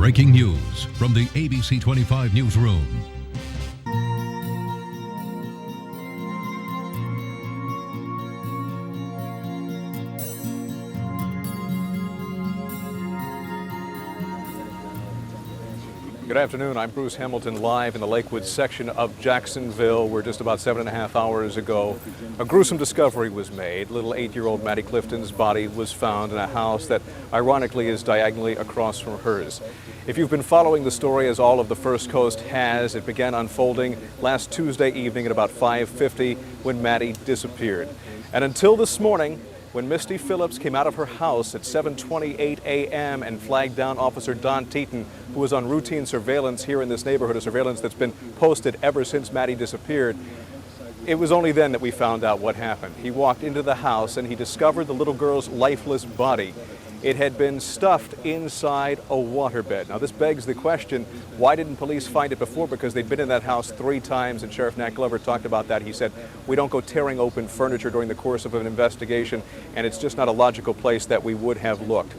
Breaking news from the ABC25 newsroom. Good afternoon. I'm Bruce Hamilton, live in the Lakewood section of Jacksonville, where just about 7.5 hours ago, a gruesome discovery was made. Little 8-year-old Maddie Clifton's body was found in a house that, ironically, is diagonally across from hers. If you've been following the story, as all of the First Coast has, it began unfolding last Tuesday evening at about 5:50 when Maddie disappeared. And until this morning, when Misty Phillips came out of her house at 7:28 a.m. and flagged down Officer Don Teeton, who was on routine surveillance here in this neighborhood, a surveillance that's been posted ever since Maddie disappeared, it was only then that we found out what happened. He walked into the house and he discovered the little girl's lifeless body. It had been stuffed inside a waterbed. Now, this begs the question, why didn't police find it before? Because they'd been in that house 3 times, and Sheriff Nat Glover talked about that. He said, we don't go tearing open furniture during the course of an investigation, and it's just not a logical place that we would have looked.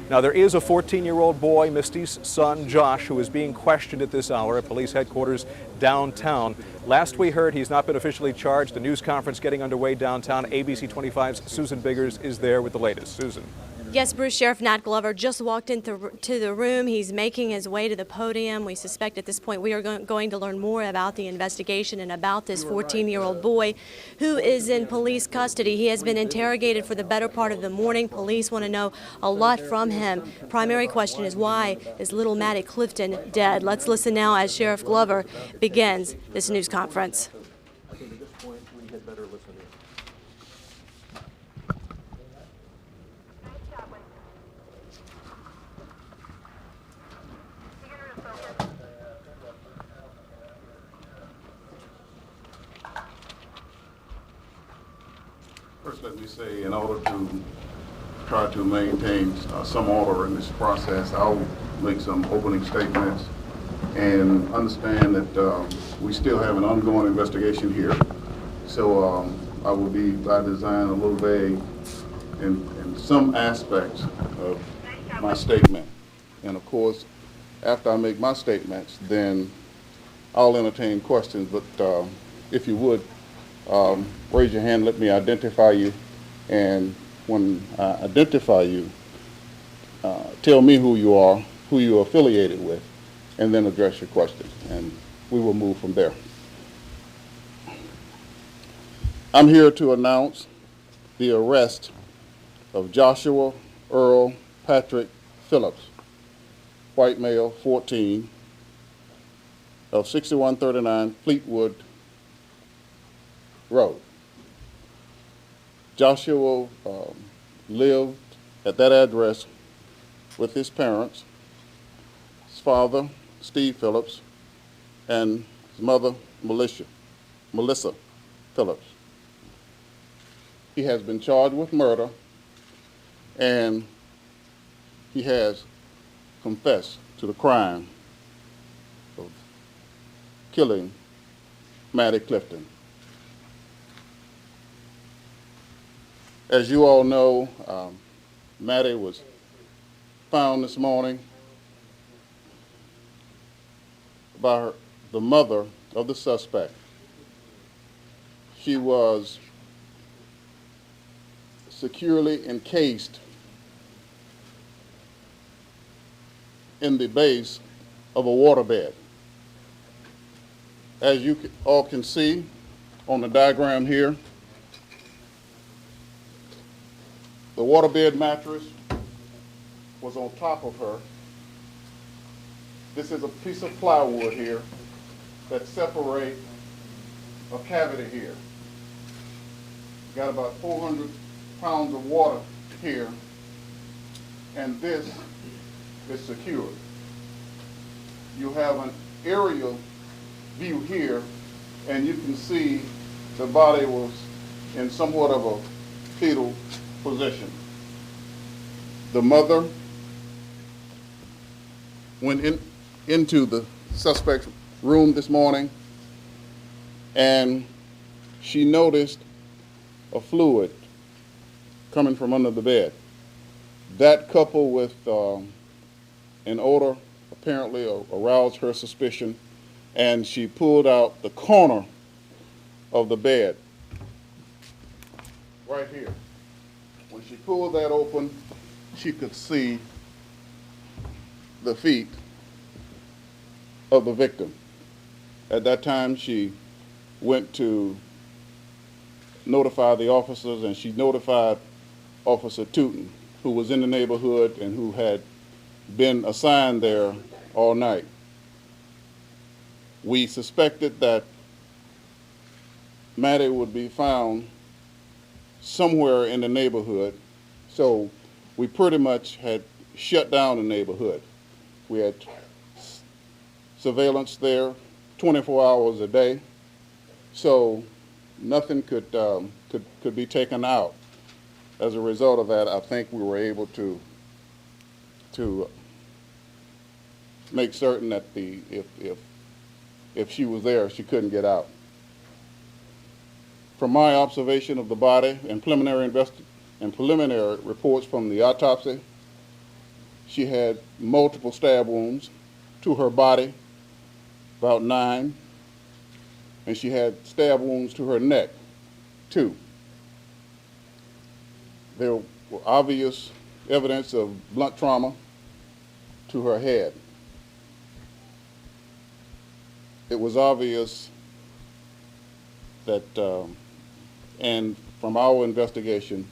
Now, there is a 14-year-old boy, Misty's son, Josh, who is being questioned at this hour at police headquarters downtown. Last we heard, he's not been officially charged. A news conference getting underway downtown. ABC25's Susan Biggers is there with the latest. Susan. Yes, Bruce, Sheriff Nat Glover just walked into the room. He's making his way to the podium. We suspect at this point we are going to learn more about the investigation and about this 14-year-old boy who is in police custody. He has been interrogated for the better part of the morning. Police want to know a lot from him. Primary question is, why is little Maddie Clifton dead? Let's listen now as Sheriff Glover begins this news conference. I think at this point we had better listen in. First, let me say, in order to try to maintain some order in this process, I'll make some opening statements and understand that we still have an ongoing investigation here. So I will be, by design, a little vague in some aspects of my statement. And of course, after I make my statements, then I'll entertain questions. But if you would, raise your hand, let me identify you, and when I identify you, tell me who you are, who you're affiliated with, and then address your question, and we will move from there. I'm here to announce the arrest of Joshua Earl Patrick Phillips, white male, 14, of 6139 Fleetwood Road. Joshua lived at that address with his parents, his father, Steve Phillips, and his mother, Melissa Phillips. He has been charged with murder, and he has confessed to the crime of killing Maddie Clifton. As you all know, Maddie was found this morning by the mother of the suspect. She was securely encased in the base of a waterbed. As you all can see on the diagram here, the waterbed mattress was on top of her. This is a piece of plywood here that separates a cavity here. Got about 400 pounds of water here, and this is secured. You have an aerial view here, and you can see the body was in somewhat of a fetal position. The mother went into the suspect's room this morning, and she noticed a fluid coming from under the bed. That, coupled with an odor of apparently aroused her suspicion, and she pulled out the corner of the bed right here. When she pulled that open, she could see the feet of the victim. At that time, she went to notify the officers, and she notified Officer Tootin, who was in the neighborhood and who had been assigned there all night. We suspected that Maddie would be found somewhere in the neighborhood, so we pretty much had shut down the neighborhood. We had surveillance there 24 hours a day, so nothing could be taken out. As a result of that, I think we were able to make certain that if she was there, she couldn't get out. From my observation of the body and preliminary reports from the autopsy, she had multiple stab wounds to her body, about 9, and she had stab wounds to her neck, 2. There were obvious evidence of blunt trauma to her head. It was obvious that, and from our investigation,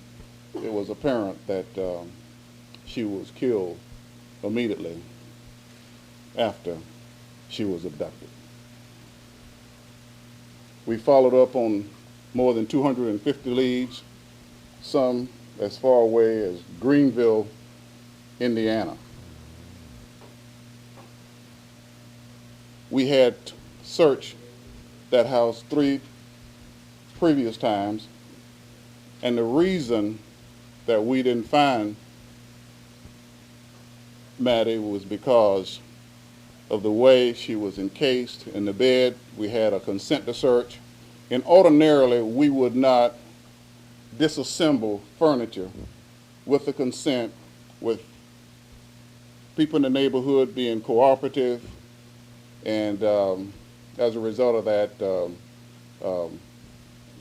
it was apparent that she was killed immediately after she was abducted. We followed up on more than 250 leads, some as far away as Greenville, Indiana. We had searched that house 3 previous times, and the reason that we didn't find Maddie was because of the way she was encased in the bed. We had a consent to search, and ordinarily we would not disassemble furniture with the consent, with people in the neighborhood being cooperative, and as a result of that,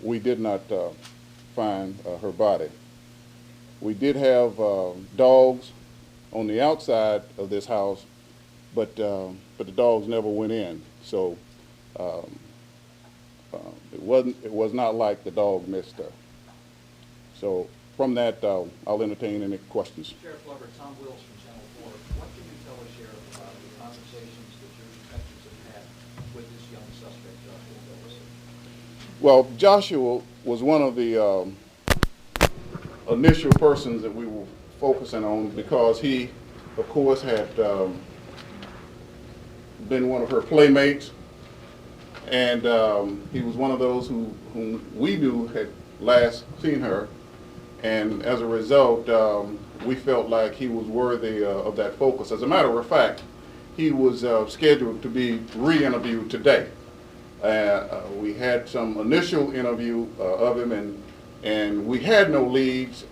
we did not find her body. We did have dogs on the outside of this house, but the dogs never went in. So it was not like the dog missed her. So from that, I'll entertain any questions. Sheriff Glover, Tom Wills from Channel 4. What can you tell us, Sheriff, about the conversations that your detectives have had with this young suspect, Joshua Phillips? Well, Joshua was one of the initial persons that we were focusing on because he, of course, had been one of her playmates, and he was one of those whom we knew had last seen her, and as a result, we felt like he was worthy of that focus. As a matter of fact, he was scheduled to be re-interviewed today. We had some initial interview of him, and we had no leads,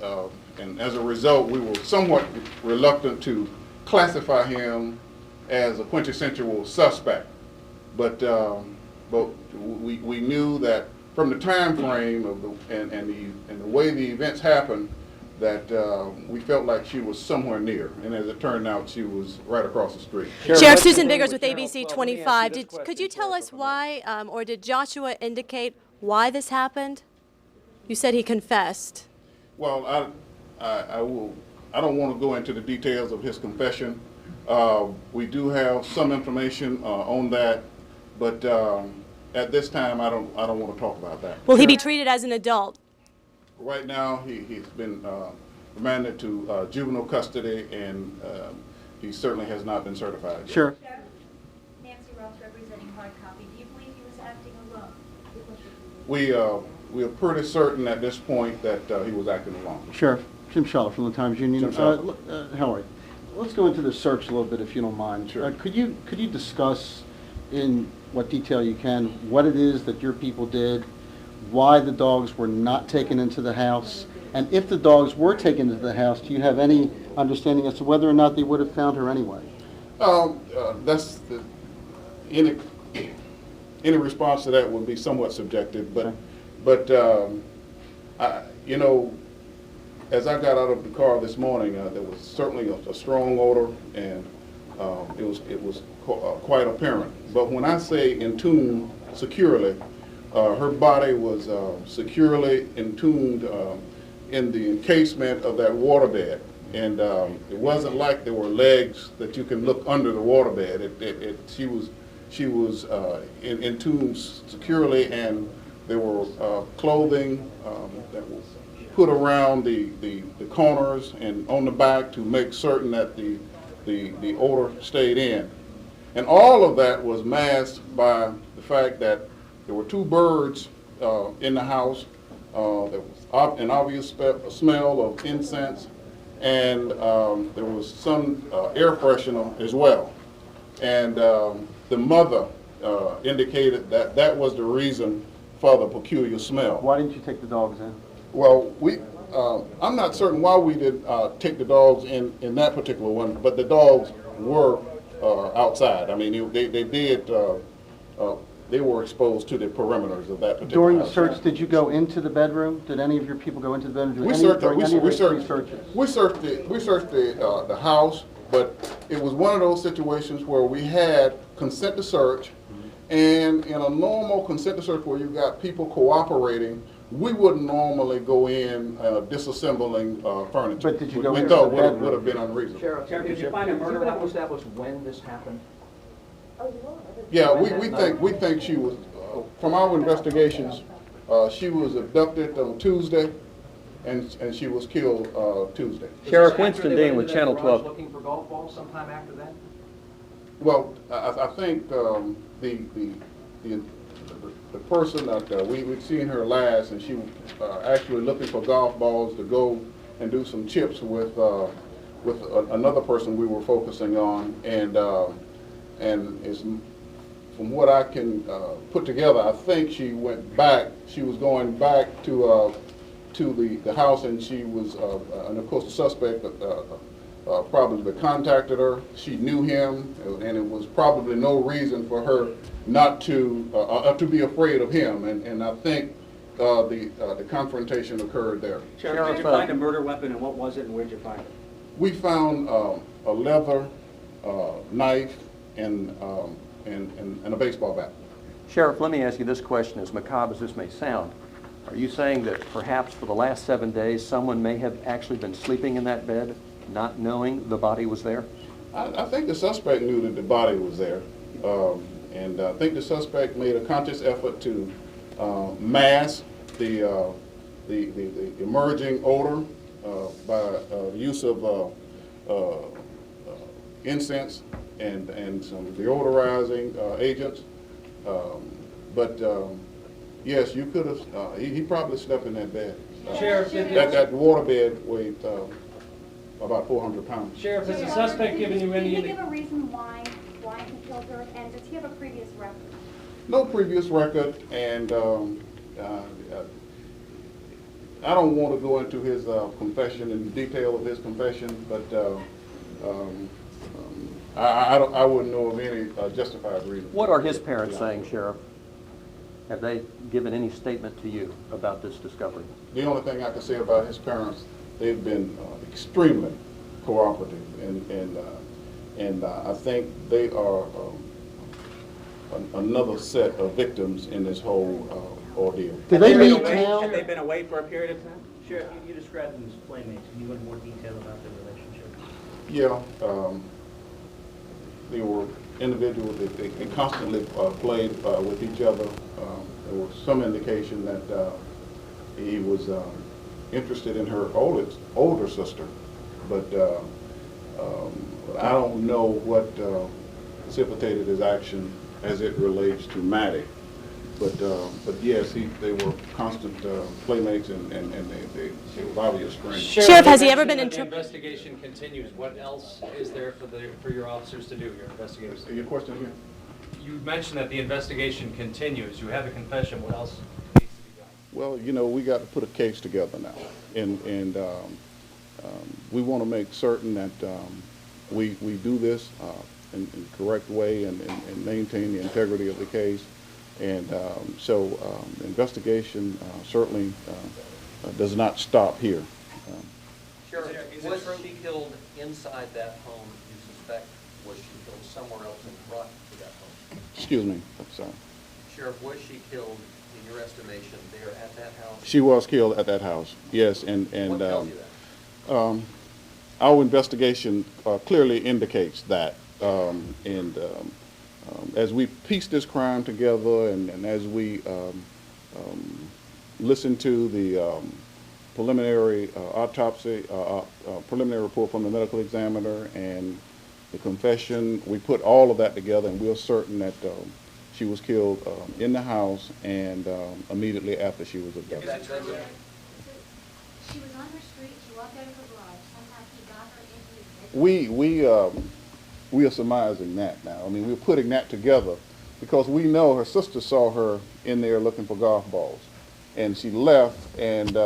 and as a result, we were somewhat reluctant to classify him as a quintessential suspect. But we knew that from the time frame of the way the events happened, that we felt like she was somewhere near, and as it turned out, she was right across the street. Sheriff Susan Biggers with ABC25. Could you tell us why, or did Joshua indicate why this happened? You said he confessed. Well, I don't want to go into the details of his confession. We do have some information on that, but at this time, I don't want to talk about that. Will he be treated as an adult? Right now, he's been remanded to juvenile custody, and he certainly has not been certified yet. Sure. Nancy Ross representing Hard Copy. Do you believe he was acting alone? We are pretty certain at this point that he was acting alone. Sheriff Jim Shaw from the Times Union. Jim Shaw. How are you? Let's go into the search a little bit, if you don't mind. Sure. Could you discuss in what detail you can what it is that your people did, why the dogs were not taken into the house, and if the dogs were taken into the house, do you have any understanding as to whether or not they would have found her anyway? That's any response to that would be somewhat subjective, but you know, as I got out of the car this morning, there was certainly a strong odor, and it was quite apparent. But when I say entombed securely, her body was securely entombed in the encasement of that waterbed. And it wasn't like there were legs that you can look under the waterbed. She was entombed securely, and there were clothing that was put around the corners and on the back to make certain that the odor stayed in. And all of that was masked by the fact that there were two birds in the house. There was an obvious smell of incense, and there was some air freshener as well. And the mother indicated that that was the reason for the peculiar smell. Why didn't you take the dogs in? Well, I'm not certain why we did take the dogs in that particular one, but the dogs were outside. I mean, they were exposed to the perimeters of that particular During the house. search, did you go into the bedroom? Did any of your people go into the bedroom? We searched the house, but it was one of those situations where we had consent to search, and in a normal consent to search where you've got people cooperating, we wouldn't normally go in disassembling furniture. But did you go we into thought the would bedroom? have been unreasonable. Sheriff, did you find a murder weapon? Establish when this happened? Yeah, we think she was, from our investigations, she was abducted on Tuesday, and she was killed Tuesday. Sheriff Winston Dean with Channel 12. Looking for golf balls sometime after that? Well, I think the person that we'd seen her last, and she was actually looking for golf balls to go and do some chips with another person we were focusing on, and it's, from what I can put together, I think she went back. She was going back to the house, and she was, and of course the suspect probably contacted her. She knew him, and it was probably no reason for her not to be afraid of him. And I think the confrontation occurred there. Sheriff, did you find a murder weapon, and what was it, and where did you find it? We found a leather knife and a baseball bat. Sheriff, let me ask you this question, as macabre as this may sound. Are you saying that perhaps for the last 7 days someone may have actually been sleeping in that bed, not knowing the body was there? I think the suspect knew that the body was there, and I think the suspect made a conscious effort to mask the emerging odor by the use of incense and some deodorizing agents. But yes, you could have. He probably slept in that bed. Sheriff, that water bed weighed about 400 pounds. Sheriff, has the suspect given you any? Did he give a reason why he killed her, and does he have a previous record? No previous record, and I don't want to go into his confession and detail of his confession, but I wouldn't know of any justified reason. What are his parents saying, Sheriff? Have they given any statement to you about this discovery? The only thing I can say about his parents, they've been extremely cooperative, and I think they are another set of victims in this whole ordeal. Did they leave Have town? they been away for a period of time? Sheriff, you described them as playmates. Can you go into more detail about their relationship? Yeah, they were individuals that they constantly played with each other. There was some indication that he was interested in her older sister, but I don't know what precipitated his action as it relates to Maddie. But yes, they were constant playmates, and they were obvious friends. Sheriff, has he ever been in The trouble? investigation continues. What else is there for your officers to do, your investigators? Your question again? You mentioned that the investigation continues. You have a confession. What else needs to be done? Well, you know, we got to put a case together now, and we want to make certain that we do this in the correct way and maintain the integrity of the case. And so the investigation certainly does not stop here. Sheriff, was she killed inside that home you suspect? Was she killed somewhere else and brought to that home? Excuse me, I'm sorry. Sheriff, was she killed, in your estimation, there at that house? She was killed at that house, yes. And what tells you that? Our investigation clearly indicates that. As we piece this crime together and as we listen to the preliminary autopsy, preliminary report from the medical examiner and the confession, we put all of that together and we're certain that she was killed in the house and immediately after she was abducted. She was on her street, she walked out of her garage, somehow he got her into his bedroom. We are surmising that now. I mean, we're putting that together because we know her sister saw her in there looking for golf balls. And she left, and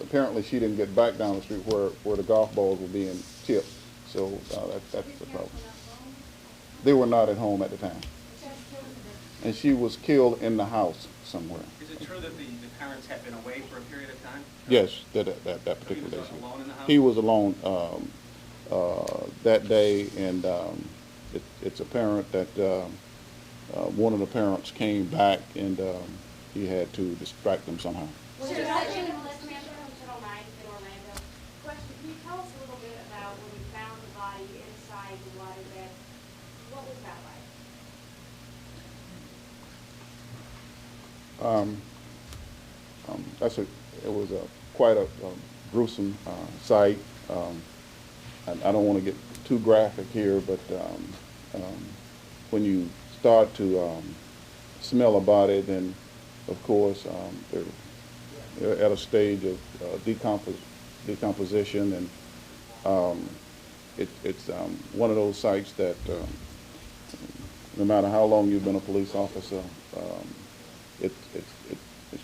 apparently she didn't get back down the street where the golf balls were being tipped. So that's the problem. They were not at home at the time. And she was killed in the house somewhere. Is it true that the parents had been away for a period of time? Yes, that particular day. He was alone in the house? He was alone that day, and it's apparent that one of the parents came back and he had to distract them somehow. Was there such a Melissa Mansion Hotel 9 in Orlando? Question, can you tell us a little bit about when you found the body inside the waterbed? What was that like? It was quite a gruesome sight. I don't want to get too graphic here, but when you start to smell a body, then of course they're at a stage of decomposition, and it's one of those sites that no matter how long you've been a police officer, it's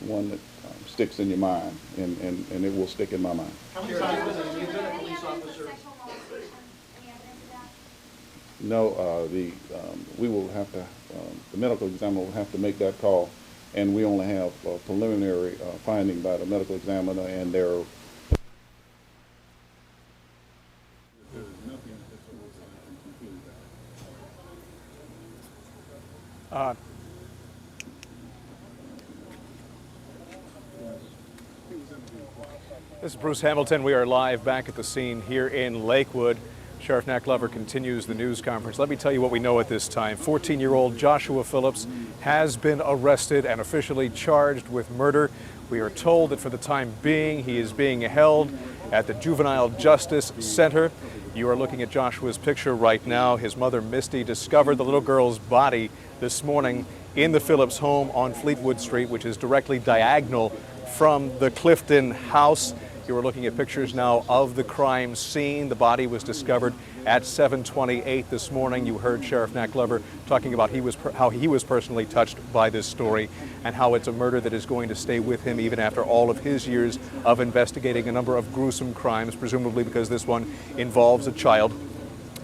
one that sticks in your mind, and it will stick in my mind. How many times have you been a police officer? No, we will have to, the medical examiner will have to make that call, and we only have a preliminary finding by the medical examiner, and there. This is Bruce Hamilton. We are live back at the scene here in Lakewood. Sheriff Nat Glover continues the news conference. Let me tell you what we know at this time. 14-year-old Joshua Phillips has been arrested and officially charged with murder. We are told that for the time being, he is being held at the Juvenile Justice Center. You are looking at Joshua's picture right now. His mother, Misty, discovered the little girl's body this morning in the Phillips home on Fleetwood Street, which is directly diagonal from the Clifton house. You are looking at pictures now of the crime scene. The body was discovered at 7:28 this morning. You heard Sheriff Nat Glover talking about how he was personally touched by this story and how it's a murder that is going to stay with him even after all of his years of investigating a number of gruesome crimes, presumably because this one involves a child.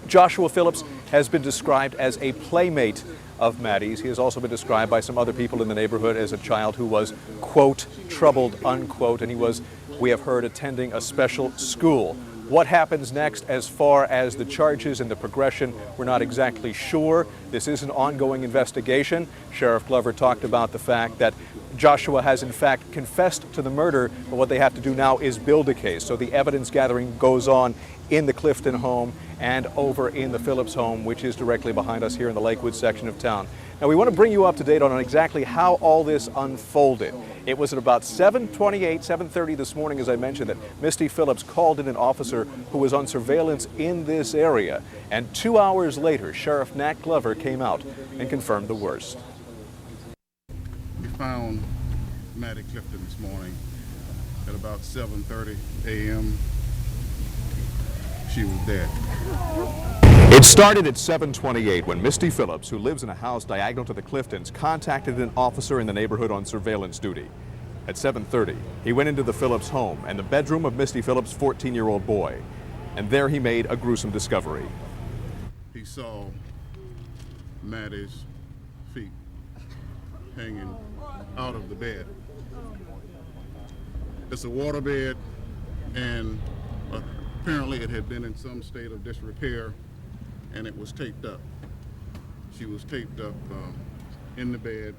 Joshua Phillips has been described as a playmate of Maddie's. He has also been described by some other people in the neighborhood as a child who was, quote, troubled, unquote, and he was, we have heard, attending a special school. What happens next as far as the charges and the progression, we're not exactly sure. This is an ongoing investigation. Sheriff Glover talked about the fact that Joshua has in fact confessed to the murder, but what they have to do now is build a case. So the evidence gathering goes on in the Clifton home and over in the Phillips home, which is directly behind us here in the Lakewood section of town. Now, we want to bring you up to date on exactly how all this unfolded. It was at about 7:30 this morning, as I mentioned, that Misty Phillips called in an officer who was on surveillance in this area. And 2 hours later, Sheriff Nat Glover came out and confirmed the worst. We found Maddie Clifton this morning at about 7:30 a.m. She was dead. It started at 7:28 when Misty Phillips, who lives in a house diagonal to the Cliftons, contacted an officer in the neighborhood on surveillance duty. At 7:30, he went into the Phillips home and the bedroom of Misty Phillips' 14-year-old boy, and there he made a gruesome discovery. He saw Maddie's feet hanging out of the bed. It's a water bed, and apparently it had been in some state of disrepair, and it was taped up. She was taped up in the bed,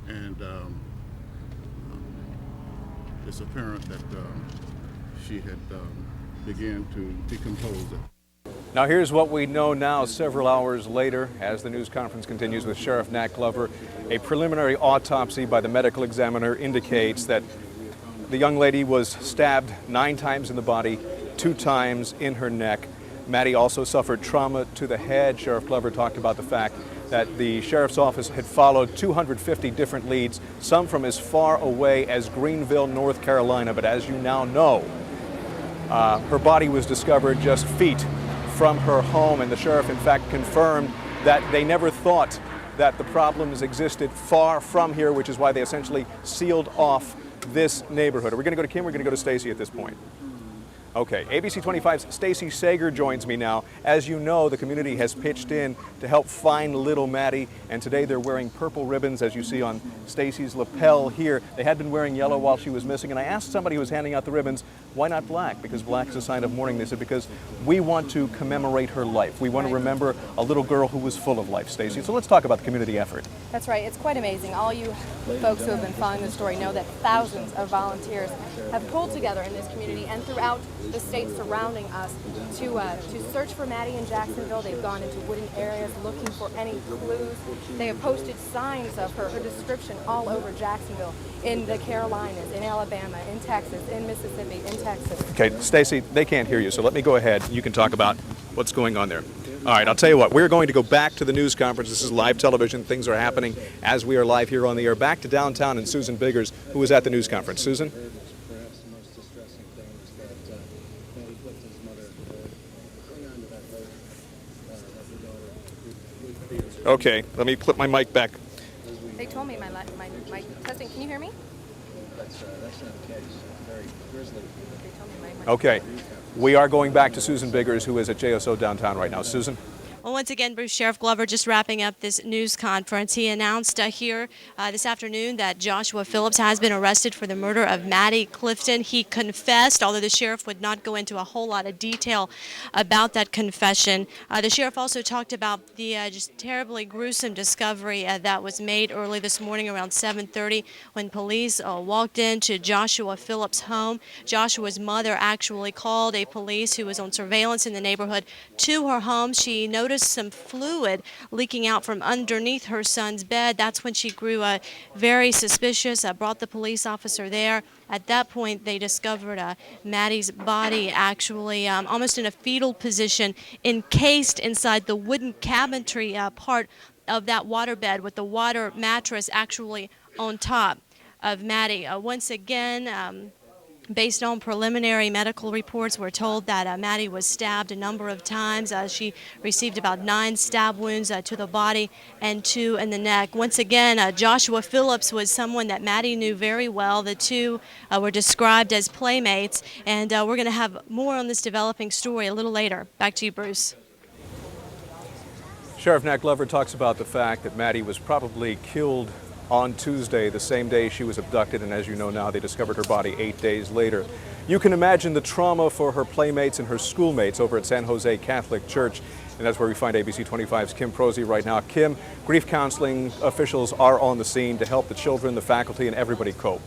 and it's apparent that she had began to decompose. Now here's what we know now several hours later as the news conference continues with Sheriff Nat Glover. A preliminary autopsy by the medical examiner indicates that the young lady was stabbed 9 times in the body, 2 times in her neck. Maddie also suffered trauma to the head. Sheriff Glover talked about the fact that the sheriff's office had followed 250 different leads, some from as far away as Greenville, North Carolina. But as you now know, her body was discovered just feet from her home, and the sheriff in fact confirmed that they never thought that the problems existed far from here, which is why they essentially sealed off this neighborhood. Are we going to go to Kim? We're going to go to Stacy at this point. Okay, ABC25's Stacy Sager joins me now. As you know, the community has pitched in to help find little Maddie, and today they're wearing purple ribbons, as you see on Stacy's lapel here. They had been wearing yellow while she was missing, and I asked somebody who was handing out the ribbons, why not black? Because black is a sign of mourning. They said, because we want to commemorate her life. We want to remember a little girl who was full of life, Stacy. So let's talk about the community effort. That's right. It's quite amazing. All you folks who have been following the story know that thousands of volunteers have pulled together in this community and throughout the state surrounding us to search for Maddie in Jacksonville. They've gone into wooded areas looking for any clues. They have posted signs of her description all over Jacksonville, in the Carolinas, in Alabama, in Texas, in Mississippi, in Texas. Okay, Stacy, they can't hear you, so let me go ahead. You can talk about what's going on there. All right, I'll tell you what, we're going to go back to the news conference. This is live television. Things are happening as we are live here on the air. Back to downtown and Susan Biggers, who was at the news conference. Susan? Perhaps the most distressing thing is that Maddie Clifton's mother hung on to that hope that her daughter would be. Okay, let me clip my mic back. They told me my testing. Can you hear me? That's not the case. Very grisly. They told me my Okay, we are going back to Susan Biggers, who is at JSO downtown right now. Susan? Well, once again, Bruce, Sheriff Glover just wrapping up this news conference. He announced here this afternoon that Joshua Phillips has been arrested for the murder of Maddie Clifton. He confessed, although the sheriff would not go into a whole lot of detail about that confession. The sheriff also talked about the just terribly gruesome discovery that was made early this morning around 7:30 when police walked into Joshua Phillips' home. Joshua's mother actually called a police who was on surveillance in the neighborhood to her home. She noticed some fluid leaking out from underneath her son's bed. That's when she grew very suspicious, brought the police officer there. At that point, they discovered Maddie's body actually almost in a fetal position, encased inside the wooden cabinetry part of that waterbed with the water mattress actually on top of Maddie. Once again, based on preliminary medical reports, we're told that Maddie was stabbed a number of times. She received about 9 stab wounds to the body and 2 in the neck. Once again, Joshua Phillips was someone that Maddie knew very well. The two were described as playmates, and we're going to have more on this developing story a little later. Back to you, Bruce. Sheriff Nat Glover talks about the fact that Maddie was probably killed on Tuesday, the same day she was abducted, and as you know now, they discovered her body 8 days later. You can imagine the trauma for her playmates and her schoolmates over at San Jose Catholic Church, and that's where we find ABC25's Kim Prosey right now. Kim, grief counseling officials are on the scene to help the children, the faculty, and everybody cope.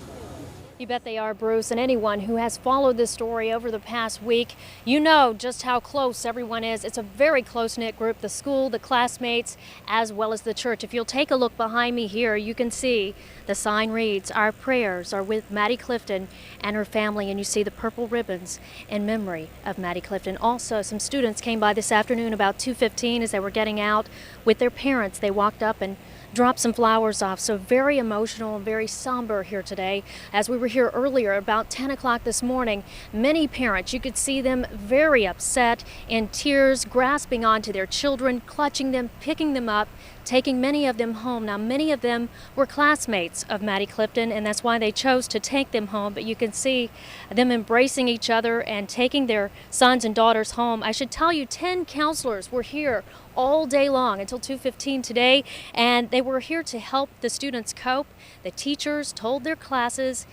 You bet they are, Bruce, and anyone who has followed this story over the past week, you know just how close everyone is. It's a very close-knit group, the school, the classmates, as well as the church. If you'll take a look behind me here, you can see the sign reads, "Our prayers are with Maddie Clifton and her family," and you see the purple ribbons in memory of Maddie Clifton. Also, some students came by this afternoon about 2:15 as they were getting out with their parents. They walked up and dropped some flowers off. So very emotional and very somber here today. As we were here earlier, about 10 o'clock this morning, many parents, you could see them very upset, in tears, grasping onto their children, clutching them, picking them up, taking many of them home. Now, many of them were classmates of Maddie Clifton, and that's why they chose to take them home. But you can see them embracing each other and taking their sons and daughters home. I should tell you, 10 counselors were here all day long until 2:15 today, and they were here to help the students cope. The teachers told their classes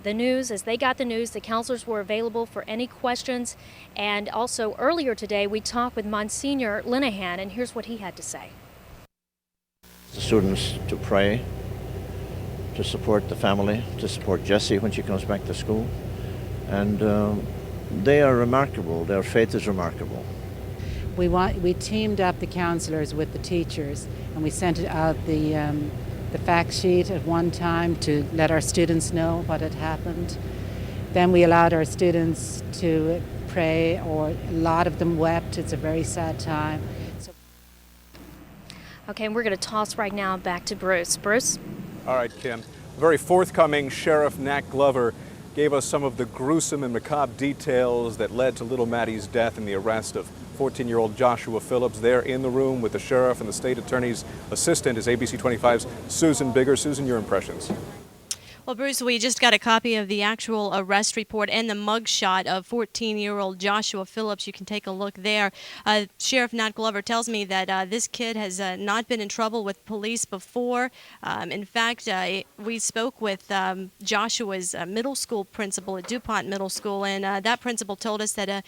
the news. As they got the news, the counselors were available for any questions. And also earlier today, we talked with Monsignor Linehan, and here's what he had to say. The students to pray, to support the family, to support Jessie when she comes back to school. And they are remarkable. Their faith is remarkable. We teamed up the counselors with the teachers, and we sent out the fact sheet at one time to let our students know what had happened. Then we allowed our students to pray, or a lot of them wept. It's a very sad time. Okay, and we're going to toss right now back to Bruce. Bruce? All right, Kim. Very forthcoming Sheriff Nat Glover gave us some of the gruesome and macabre details that led to little Maddie's death and the arrest of 14-year-old Joshua Phillips. There in the room with the sheriff and the state attorney's assistant is ABC25's Susan Bigger. Susan, your impressions? Well, Bruce, we just got a copy of the actual arrest report and the mugshot of 14-year-old Joshua Phillips. You can take a look there. Sheriff Nat Glover tells me that this kid has not been in trouble with police before. In fact, we spoke with Joshua's middle school principal at DuPont Middle School, and that principal told us that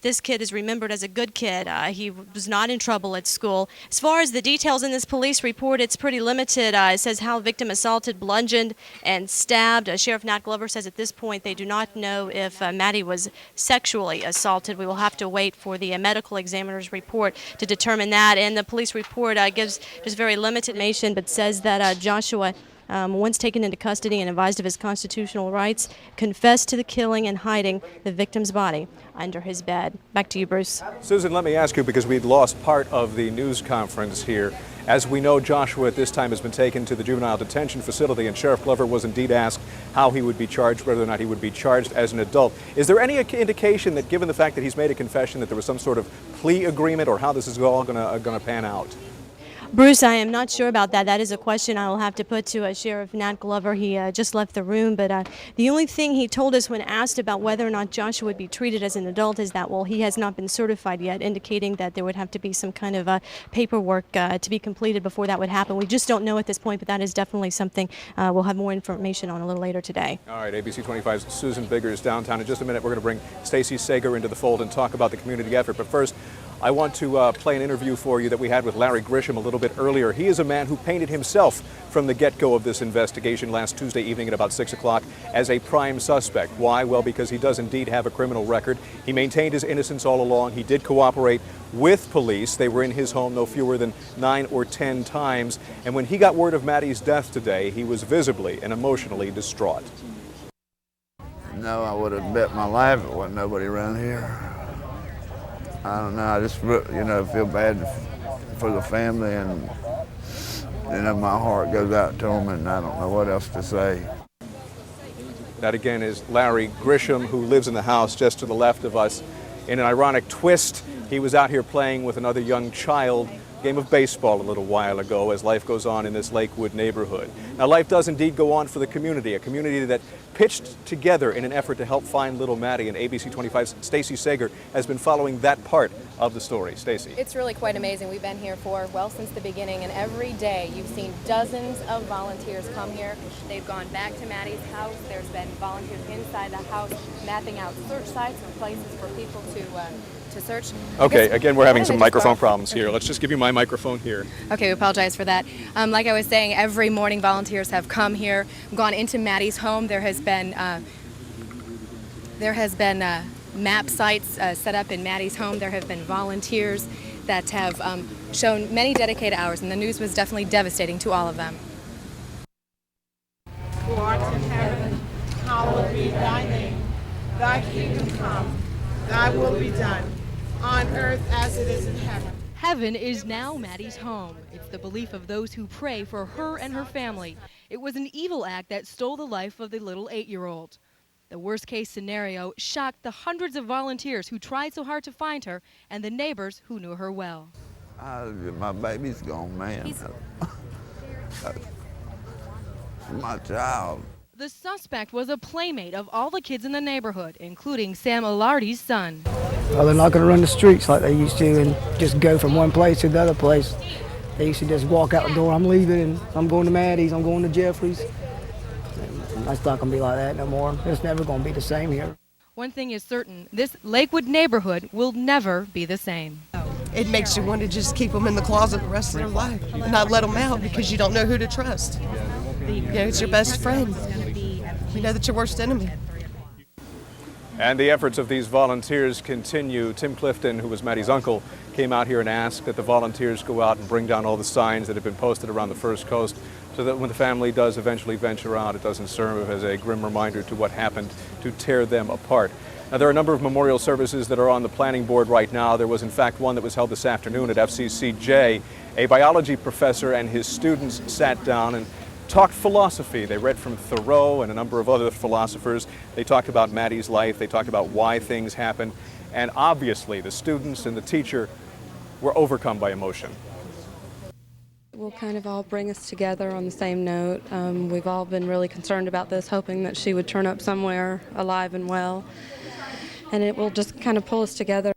this kid is remembered as a good kid. He was not in trouble at school. As far as the details in this police report, it's pretty limited. It says how victim assaulted, bludgeoned, and stabbed. Sheriff Nat Glover says at this point they do not know if Maddie was sexually assaulted. We will have to wait for the medical examiner's report to determine that. And the police report gives just very limited information, but says that Joshua, once taken into custody and advised of his constitutional rights, confessed to the killing and hiding the victim's body under his bed. Back to you, Bruce. Susan, let me ask you, because we'd lost part of the news conference here. As we know, Joshua at this time has been taken to the juvenile detention facility, and Sheriff Glover was indeed asked how he would be charged, whether or not he would be charged as an adult. Is there any indication that, given the fact that he's made a confession, that there was some sort of plea agreement, or how this is all going to pan out? Bruce, I am not sure about that. That is a question I will have to put to Sheriff Nat Glover. He just left the room, but the only thing he told us when asked about whether or not Joshua would be treated as an adult is that, well, he has not been certified yet, indicating that there would have to be some kind of paperwork to be completed before that would happen. We just don't know at this point, but that is definitely something we'll have more information on a little later today. All right, ABC25's Susan Biggers downtown. In just a minute, we're going to bring Stacey Sager into the fold and talk about the community effort. But first, I want to play an interview for you that we had with Larry Grisham a little bit earlier. He is a man who painted himself from the get-go of this investigation last Tuesday evening at about 6 o'clock as a prime suspect. Why? Well, because he does indeed have a criminal record. He maintained his innocence all along. He did cooperate with police. They were in his home no fewer than 9 or 10 times. And when he got word of Maddie's death today, he was visibly and emotionally distraught. No, I would have bet my life there wasn't nobody around here. I don't know, I just, feel bad for the family, and my heart goes out to them, and I don't know what else to say. That again is Larry Grisham, who lives in the house just to the left of us. In an ironic twist, he was out here playing with another young child, game of baseball a little while ago, as life goes on in this Lakewood neighborhood. Now, life does indeed go on for the community, a community that pitched together in an effort to help find little Maddie, and ABC25's Stacey Sager has been following that part of the story. Stacey. It's really quite amazing. We've been here for, well, since the beginning, and every day you've seen dozens of volunteers come here. They've gone back to Maddie's house. There's been volunteers inside the house mapping out search sites and places for people to search. Okay, again, we're having some microphone problems here. Let's just give you my microphone here. Okay, we apologize for that. Like I was saying, every morning volunteers have come here, gone into Maddie's home. There has been map sites set up in Maddie's home. There have been volunteers that have shown many dedicated hours, and the news was definitely devastating to all of them. Who art in heaven, hallowed be thy name. Thy kingdom come, thy will be done, on earth as it is in heaven. Heaven is now Maddie's home. It's the belief of those who pray for her and her family. It was an evil act that stole the life of the little 8-year-old. The worst-case scenario shocked the hundreds of volunteers who tried so hard to find her and the neighbors who knew her well. My baby's gone, man. My child. The suspect was a playmate of all the kids in the neighborhood, including Sam Alardi's son. Well, they're not going to run the streets like they used to and just go from one place to the other place. They used to just walk out the door, I'm leaving, and I'm going to Maddie's, I'm going to Jeffrey's. That's not going to be like that no more. It's never going to be the same here. One thing is certain, this Lakewood neighborhood will never be the same. It makes you want to just keep them in the closet the rest of their life and not let them out because you don't know who to trust. You know, it's your best friend. You know that's your worst enemy. And the efforts of these volunteers continue. Tim Clifton, who was Maddie's uncle, came out here and asked that the volunteers go out and bring down all the signs that have been posted around the First Coast so that when the family does eventually venture out, it doesn't serve as a grim reminder to what happened to tear them apart. Now, there are a number of memorial services that are on the planning board right now. There was, in fact, one that was held this afternoon at FCCJ. A biology professor and his students sat down and talked philosophy. They read from Thoreau and a number of other philosophers. They talked about Maddie's life. They talked about why things happened. And obviously, the students and the teacher were overcome by emotion. Will kind of all bring us together on the same note. We've all been really concerned about this, hoping that she would turn up somewhere alive and well. And it will just kind of pull us together.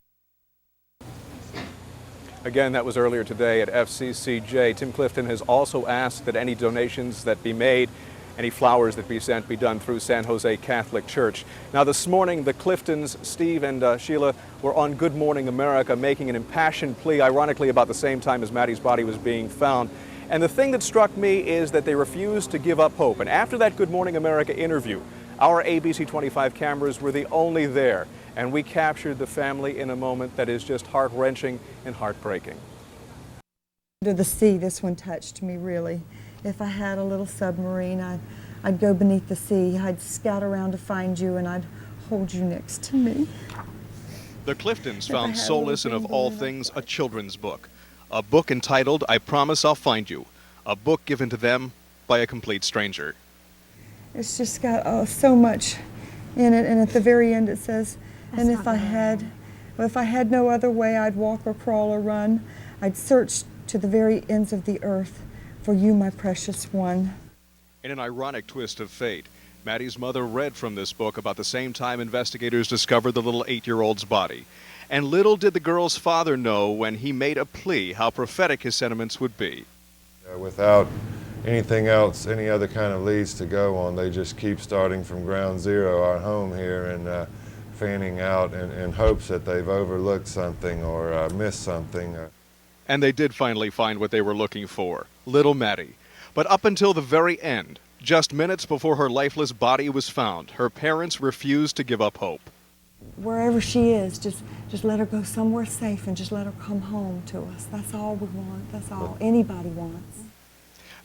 Again, that was earlier today at FCCJ. Tim Clifton has also asked that any donations that be made, any flowers that be sent, be done through San Jose Catholic Church. Now, this morning, the Cliftons, Steve and Sheila, were on Good Morning America making an impassioned plea, ironically about the same time as Maddie's body was being found. And the thing that struck me is that they refused to give up hope. And after that Good Morning America interview, our ABC25 cameras were the only there. And we captured the family in a moment that is just heart-wrenching and heartbreaking. To the sea, this one touched me really. If I had a little submarine, I'd go beneath the sea. I'd scout around to find you, and I'd hold you next to me. The Cliftons found solace in, of all things, a children's book. A book entitled, I Promise I'll Find You. A book given to them by a complete stranger. It's just got so much in it, and at the very end it says, and if I had no other way, I'd walk or crawl or run. I'd search to the very ends of the earth for you, my precious one. In an ironic twist of fate, Maddie's mother read from this book about the same time investigators discovered the little 8-year-old's body. And little did the girl's father know when he made a plea how prophetic his sentiments would be. Without anything else, any other kind of leads to go on, they just keep starting from ground zero, our home here, and fanning out in hopes that they've overlooked something or missed something. And they did finally find what they were looking for, little Maddie. But up until the very end, just minutes before her lifeless body was found, her parents refused to give up hope. Wherever she is, just let her go somewhere safe and just let her come home to us. That's all we want. That's all anybody wants.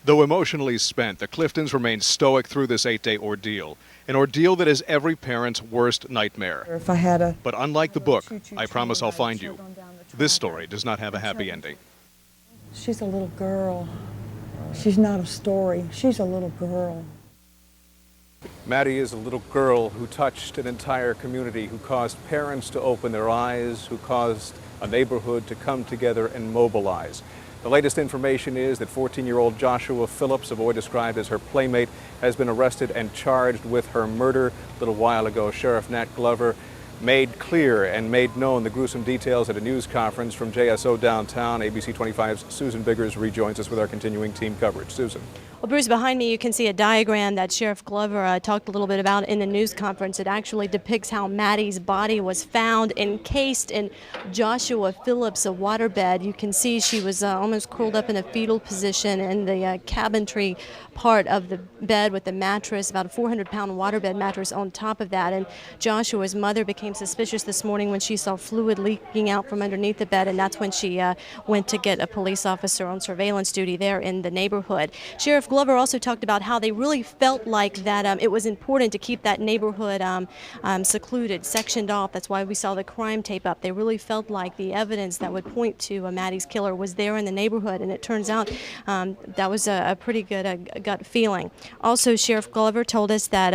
Though emotionally spent, the Cliftons remained stoic through this 8-day ordeal, an ordeal that is every parent's worst nightmare. If I had But unlike the book, I Promise I'll Find You, this story does not have a happy ending. She's a little girl. She's not a story. She's a little girl. Maddie is a little girl who touched an entire community, who caused parents to open their eyes, who caused a neighborhood to come together and mobilize. The latest information is that 14-year-old Joshua Phillips, a boy described as her playmate, has been arrested and charged with her murder. A little while ago, Sheriff Nat Glover made clear and made known the gruesome details at a news conference from JSO downtown. ABC25's Susan Biggers rejoins us with our continuing team coverage. Susan. Well, Bruce, behind me you can see a diagram that Sheriff Glover talked a little bit about in the news conference. It actually depicts how Maddie's body was found encased in Joshua Phillips' waterbed. You can see she was almost curled up in a fetal position in the cabinetry part of the bed with the mattress, about a 400-pound waterbed mattress on top of that. And Joshua's mother became suspicious this morning when she saw fluid leaking out from underneath the bed, and that's when she went to get a police officer on surveillance duty there in the neighborhood. Sheriff Glover also talked about how they really felt like that it was important to keep that neighborhood secluded, sectioned off. That's why we saw the crime tape up. They really felt like the evidence that would point to Maddie's killer was there in the neighborhood, and it turns out that was a pretty good gut feeling. Also, Sheriff Glover told us that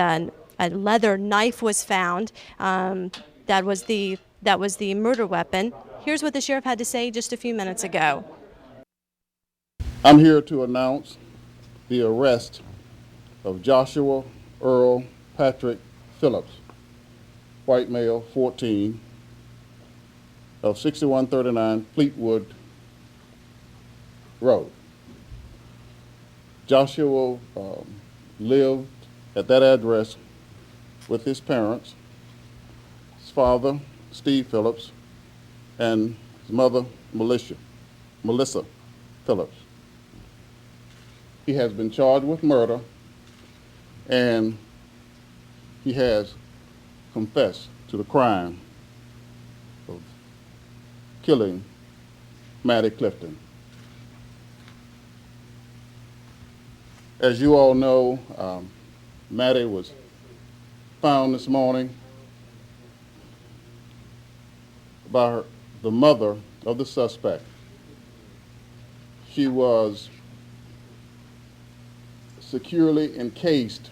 a leather knife was found. That was the murder weapon. Here's what the sheriff had to say just a few minutes ago. I'm here to announce the arrest of Joshua Earl Patrick Phillips, white male, 14, of 6139 Fleetwood Road. Joshua lived at that address with his parents, his father, Steve Phillips, and his mother, Melissa Phillips. He has been charged with murder, and he has confessed to the crime of killing Maddie Clifton. As you all know, Maddie was found this morning by the mother of the suspect. She was securely encased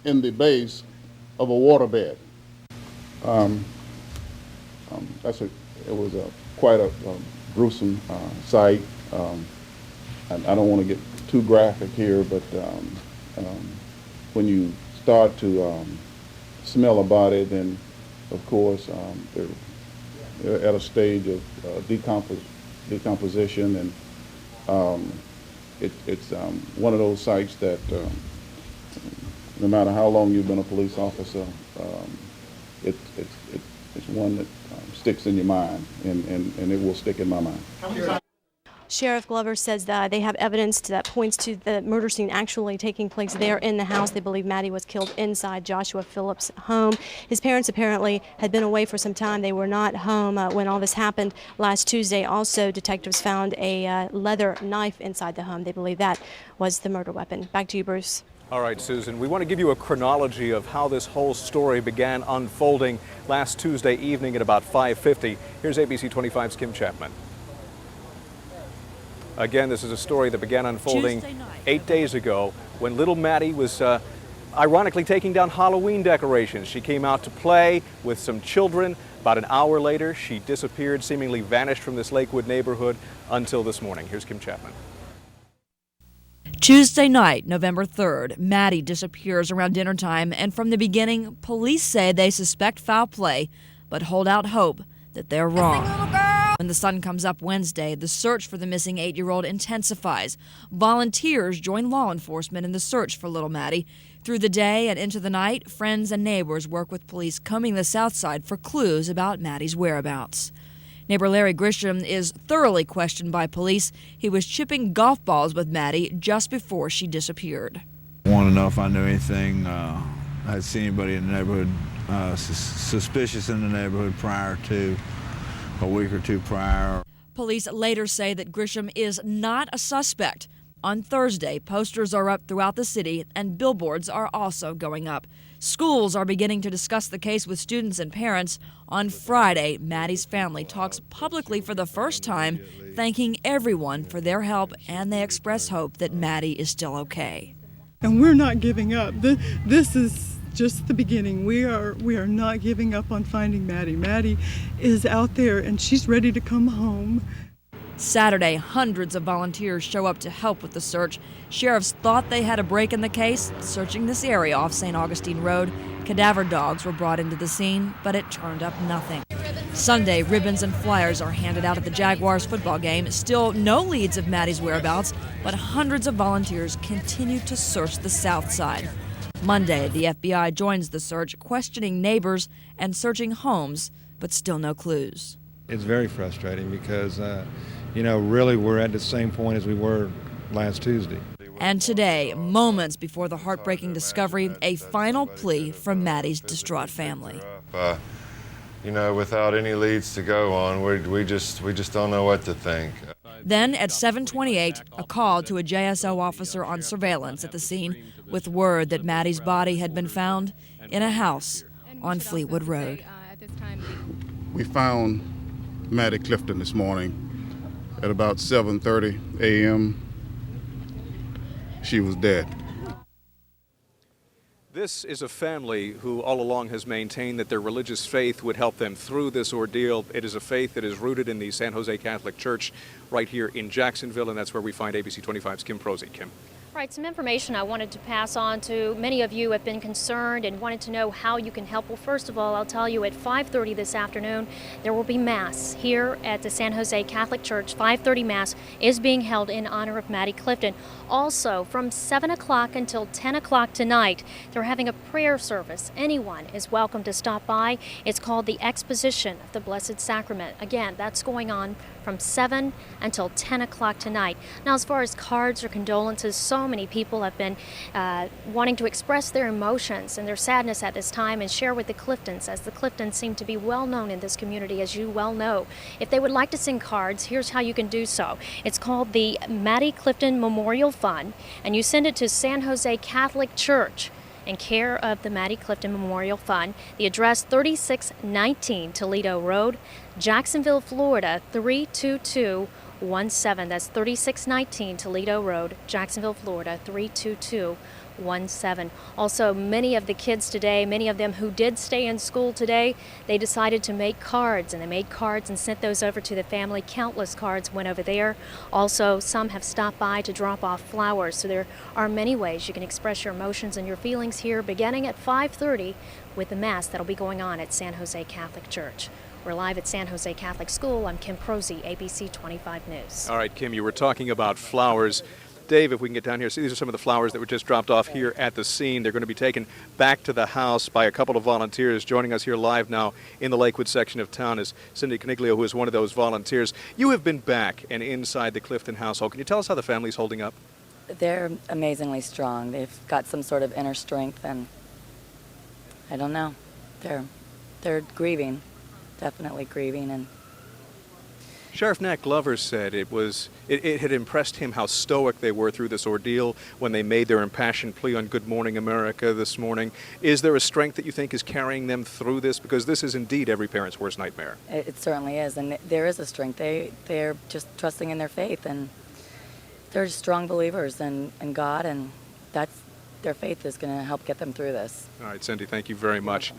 in the base of a waterbed. It was quite a gruesome sight. I don't want to get too graphic here, but when you start to smell about it, then of course they're at a stage of decomposition, and it's one of those sites that no matter how long you've been a police officer, it's one that sticks in your mind, and it will stick in my mind. Sheriff Glover says that they have evidence that points to the murder scene actually taking place there in the house. They believe Maddie was killed inside Joshua Phillips' home. His parents apparently had been away for some time. They were not home when all this happened last Tuesday. Also, detectives found a leather knife inside the home. They believe that was the murder weapon. Back to you, Bruce. All right, Susan, we want to give you a chronology of how this whole story began unfolding last Tuesday evening at about 5:50. Here's ABC25's Kim Chapman. Again, this is a story that began unfolding 8 days ago when little Maddie was ironically taking down Halloween decorations. She came out to play with some children. About an hour later, she disappeared, seemingly vanished from this Lakewood neighborhood until this morning. Here's Kim Chapman. Tuesday night, November 3rd, Maddie disappears around dinner time, and from the beginning, police say they suspect foul play, but hold out hope that they're wrong. When the sun comes up Wednesday, the search for the missing 8-year-old intensifies. Volunteers join law enforcement in the search for little Maddie. Through the day and into the night, friends and neighbors work with police combing the south side for clues about Maddie's whereabouts. Neighbor Larry Grisham is thoroughly questioned by police. He was chipping golf balls with Maddie just before she disappeared. I want to know if I knew anything, I'd seen anybody in the neighborhood suspicious in the neighborhood prior to a week or two prior. Police later say that Grisham is not a suspect. On Thursday, posters are up throughout the city and billboards are also going up. Schools are beginning to discuss the case with students and parents. On Friday, Maddie's family talks publicly for the first time, thanking everyone for their help, and they express hope that Maddie is still okay. And we're not giving up. This is just the beginning. We are not giving up on finding Maddie. Maddie is out there and she's ready to come home. Saturday, hundreds of volunteers show up to help with the search. Sheriffs thought they had a break in the case, searching this area off St. Augustine Road. Cadaver dogs were brought into the scene, but it turned up nothing. Sunday, ribbons and flyers are handed out at the Jaguars football game. Still no leads of Maddie's whereabouts, but hundreds of volunteers continue to search the south side. Monday, the FBI joins the search, questioning neighbors and searching homes, but still no clues. It's very frustrating because, really we're at the same point as we were last Tuesday. And today, moments before the heartbreaking discovery, a final plea from Maddie's distraught family. Without any leads to go on, we just don't know what to think. Then at 7:28, a call to a JSO officer on surveillance at the scene with word that Maddie's body had been found in a house on Fleetwood Road. We found Maddie Clifton this morning at about 7:30 a.m. She was dead. This is a family who all along has maintained that their religious faith would help them through this ordeal. It is a faith that is rooted in the San Jose Catholic Church right here in Jacksonville, and that's where we find ABC25's Kim Prosey. Kim. Right, some information I wanted to pass on to many of you who have been concerned and wanted to know how you can help. Well, first of all, I'll tell you at 5:30 this afternoon, there will be Mass here at the San Jose Catholic Church. 5:30 Mass is being held in honor of Maddie Clifton. Also, from 7 o'clock until 10 o'clock tonight, they're having a prayer service. Anyone is welcome to stop by. It's called the Exposition of the Blessed Sacrament. Again, that's going on from 7 until 10 o'clock tonight. Now, as far as cards or condolences, so many people have been wanting to express their emotions and their sadness at this time and share with the Cliftons, as the Cliftons seem to be well known in this community, as you well know. If they would like to send cards, here's how you can do so. It's called the Maddie Clifton Memorial Fund, and you send it to San Jose Catholic Church in care of the Maddie Clifton Memorial Fund. The address 3619 Toledo Road, Jacksonville, Florida 32217. That's 3619 Toledo Road, Jacksonville, Florida 32217. Also, many of the kids today, many of them who did stay in school today, they decided to make cards, and they made cards and sent those over to the family. Countless cards went over there. Also, some have stopped by to drop off flowers. So there are many ways you can express your emotions and your feelings here, beginning at 5:30 with the Mass that'll be going on at San Jose Catholic Church. We're live at San Jose Catholic School. I'm Kim Prosey, ABC25 News. All right, Kim, you were talking about flowers. Dave, if we can get down here, see, these are some of the flowers that were just dropped off here at the scene. They're going to be taken back to the house by a couple of volunteers. Joining us here live now in the Lakewood section of town is Cindy Coniglio, who is one of those volunteers. You have been back and inside the Clifton household. Can you tell us how the family's holding up? They're amazingly strong. They've got some sort of inner strength, and I don't know. They're grieving, definitely grieving. And Sheriff Nat Glover said it had impressed him how stoic they were through this ordeal when they made their impassioned plea on Good Morning America this morning. Is there a strength that you think is carrying them through this? Because this is indeed every parent's worst nightmare. it certainly is, and there is a strength. They're just trusting in their faith, and they're strong believers in God, and their faith is going to help get them through this. All right, Cindy, thank you very much.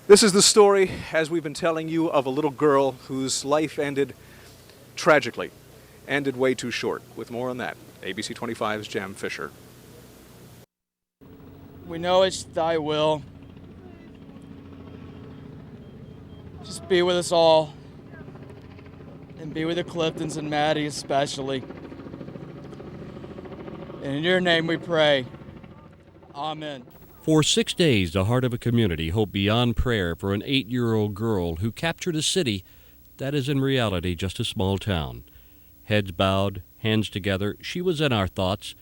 This is the story, as we've been telling you, of a little girl whose life ended tragically, ended way too short. With more on that, ABC25's Jam Fisher. We know it's thy will. Just be with us all, and be with the Cliftons and Maddie especially. And in your name we pray. Amen. For 6 days, the heart of a community hoped beyond prayer for an 8-year-old girl who captured a city that is in reality just a small town. Heads bowed, hands together, she was in our thoughts,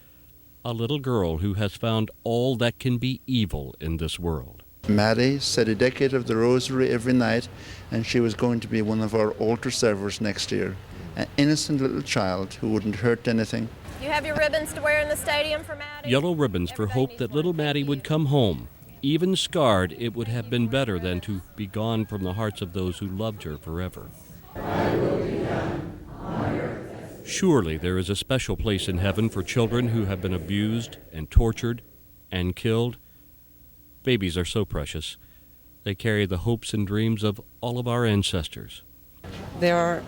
a little girl who has found all that can be evil in this world. Maddie said a decade of the rosary every night, and she was going to be one of our altar servers next year. An innocent little child who wouldn't hurt anything. You have your ribbons to wear in the stadium for Maddie? Yellow ribbons for hope that little Maddie would come home. Even scarred, it would have been better than to be gone from the hearts of those who loved her forever. Surely there is a special place in heaven for children who have been abused and tortured and killed. Babies are so precious. They carry the hopes and dreams of all of our ancestors. There are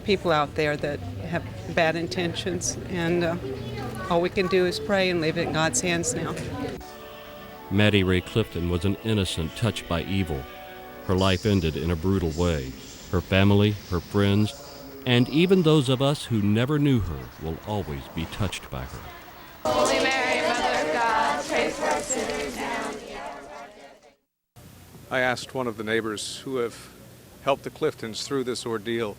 people out there that have bad intentions, and all we can do is pray and leave it in God's hands now. Maddie Ray Clifton was an innocent touched by evil. Her life ended in a brutal way. Her family, her friends, and even those of us who never knew her will always be touched by her. Holy Mary, Mother of God, pray for us sinners now. I asked one of the neighbors who have helped the Cliftons through this ordeal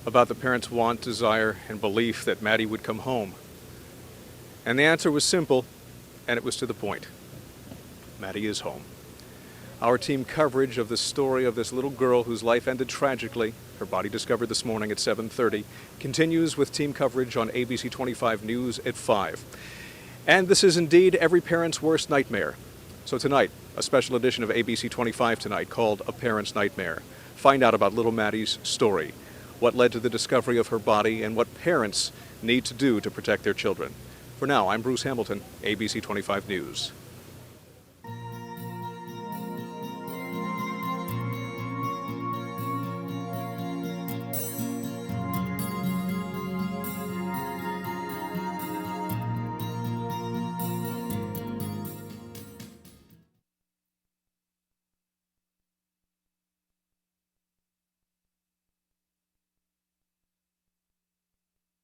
about the parents' want, desire, and belief that Maddie would come home. And the answer was simple, and it was to the point. Maddie is home. Our team coverage of the story of this little girl whose life ended tragically, her body discovered this morning at 7:30, continues with team coverage on ABC25 News at 5. And this is indeed every parent's worst nightmare. So tonight, a special edition of ABC25 tonight called A Parent's Nightmare. Find out about little Maddie's story, what led to the discovery of her body, and what parents need to do to protect their children. For now, I'm Bruce Hamilton, ABC25 News.